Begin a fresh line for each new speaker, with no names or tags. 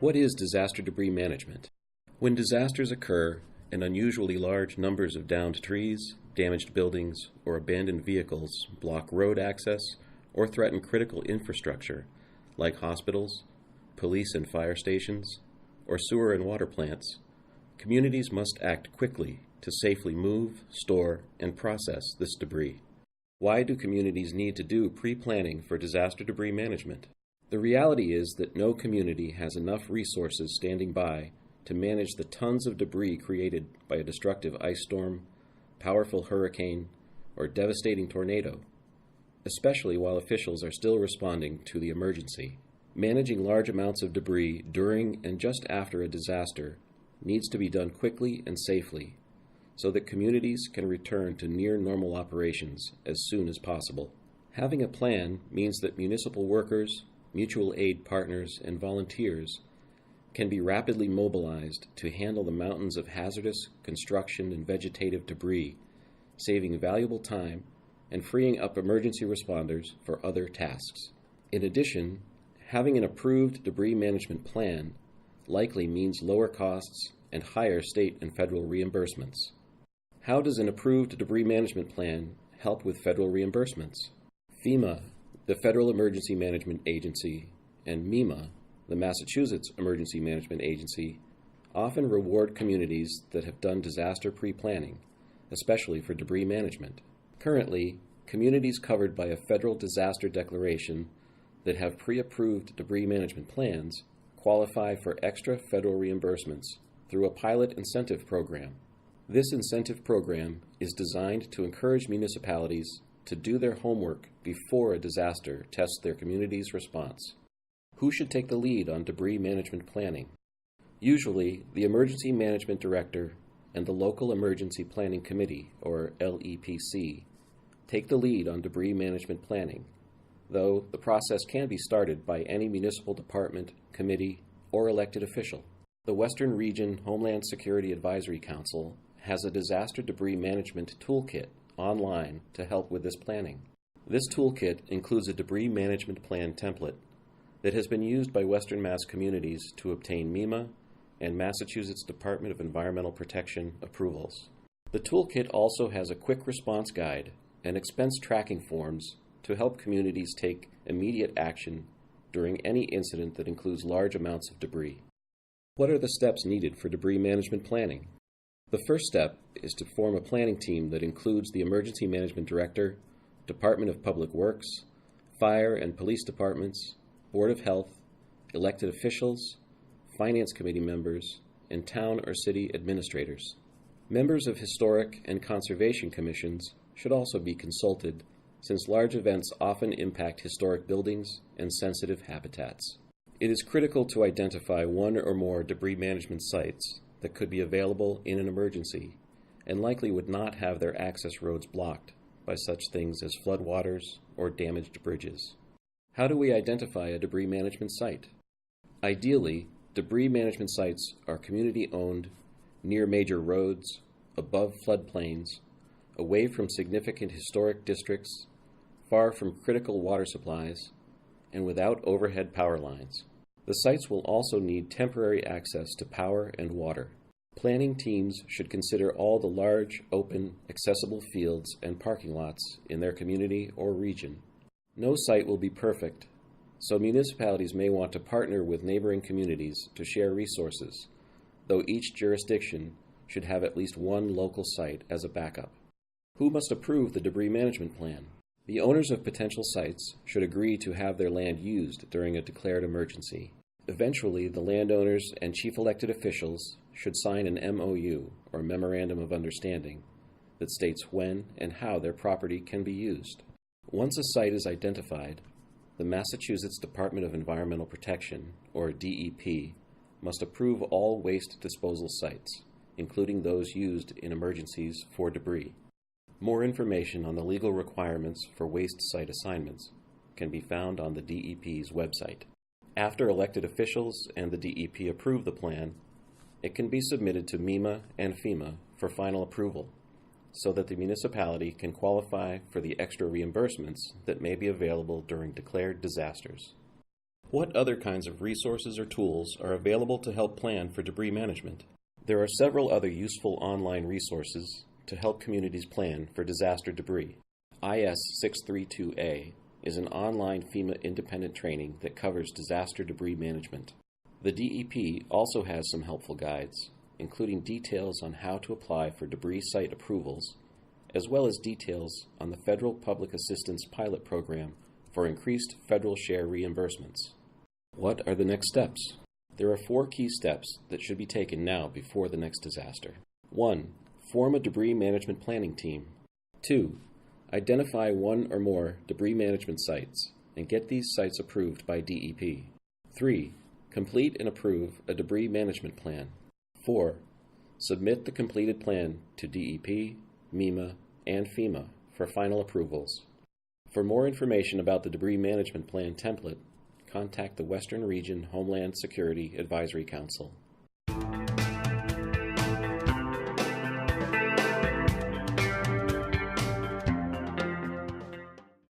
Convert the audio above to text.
What is disaster debris management? When disasters occur and unusually large numbers of downed trees, damaged buildings, or abandoned vehicles block road access or threaten critical infrastructure like hospitals, police and fire stations, or sewer and water plants, communities must act quickly to safely move, store, and process this debris. Why do communities need to do pre-planning for disaster debris management? The reality is that no community has enough resources standing by to manage the tons of debris created by a destructive ice storm, powerful hurricane, or devastating tornado, especially while officials are still responding to the emergency. Managing large amounts of debris during and just after a disaster needs to be done quickly and safely so that communities can return to near normal operations as soon as possible. Having a plan means that municipal workers, mutual aid partners, and volunteers can be rapidly mobilized to handle the mountains of hazardous construction and vegetative debris, saving valuable time and freeing up emergency responders for other tasks. In addition, having an approved debris management plan likely means lower costs and higher state and federal reimbursements. How does an approved debris management plan help with federal reimbursements? FEMA, the Federal Emergency Management Agency, and MEMA, the Massachusetts Emergency Management Agency, often reward communities that have done disaster pre-planning, especially for debris management. Currently, communities covered by a federal disaster declaration that have pre-approved debris management plans qualify for extra federal reimbursements through a pilot incentive program. This incentive program is designed to encourage municipalities to do their homework before a disaster tests their community's response. Who should take the lead on debris management planning? Usually, the Emergency Management Director and the Local Emergency Planning Committee, or LEPC, take the lead on debris management planning, though the process can be started by any municipal department, committee, or elected official. The Western Region Homeland Security Advisory Council has a disaster debris management toolkit online to help with this planning. This toolkit includes a debris management plan template that has been used by Western Mass communities to obtain MEMA and Massachusetts Department of Environmental Protection approvals. The toolkit also has a quick response guide and expense tracking forms to help communities take immediate action during any incident that includes large amounts of debris. What are the steps needed for debris management planning? The first step is to form a planning team that includes the Emergency Management Director, Department of Public Works, Fire and Police Departments, Board of Health, elected officials, Finance Committee members, and town or city administrators. Members of historic and conservation commissions should also be consulted, since large events often impact historic buildings and sensitive habitats. It is critical to identify one or more debris management sites that could be available in an emergency and likely would not have their access roads blocked by such things as floodwaters or damaged bridges. How do we identify a debris management site? Ideally, debris management sites are community-owned, near major roads, above floodplains, away from significant historic districts, far from critical water supplies, and without overhead power lines. The sites will also need temporary access to power and water. Planning teams should consider all the large, open, accessible fields and parking lots in their community or region. No site will be perfect, so municipalities may want to partner with neighboring communities to share resources, though each jurisdiction should have at least one local site as a backup. Who must approve the debris management plan? The owners of potential sites should agree to have their land used during a declared emergency. Eventually, the landowners and chief elected officials should sign an MOU, or Memorandum of Understanding, that states when and how their property can be used. Once a site is identified, the Massachusetts Department of Environmental Protection, or DEP, must approve all waste disposal sites, including those used in emergencies for debris. More information on the legal requirements for waste site assignments can be found on the DEP's website. After elected officials and the DEP approve the plan, it can be submitted to MEMA and FEMA for final approval, so that the municipality can qualify for the extra reimbursements that may be available during declared disasters. What other kinds of resources or tools are available to help plan for debris management? There are several other useful online resources to help communities plan for disaster debris. IS-632A is an online FEMA independent training that covers disaster debris management. The DEP also has some helpful guides, including details on how to apply for debris site approvals, as well as details on the Federal Public Assistance Pilot Program for increased federal share reimbursements. What are the next steps? There are 4 key steps that should be taken now before the next disaster. 1. Form a debris management planning team. 2. Identify one or more debris management sites and get these sites approved by DEP. 3. Complete and approve a debris management plan. 4. Submit the completed plan to DEP, MEMA, and FEMA for final approvals. For more information about the debris management plan template, contact the Western Region Homeland Security Advisory Council.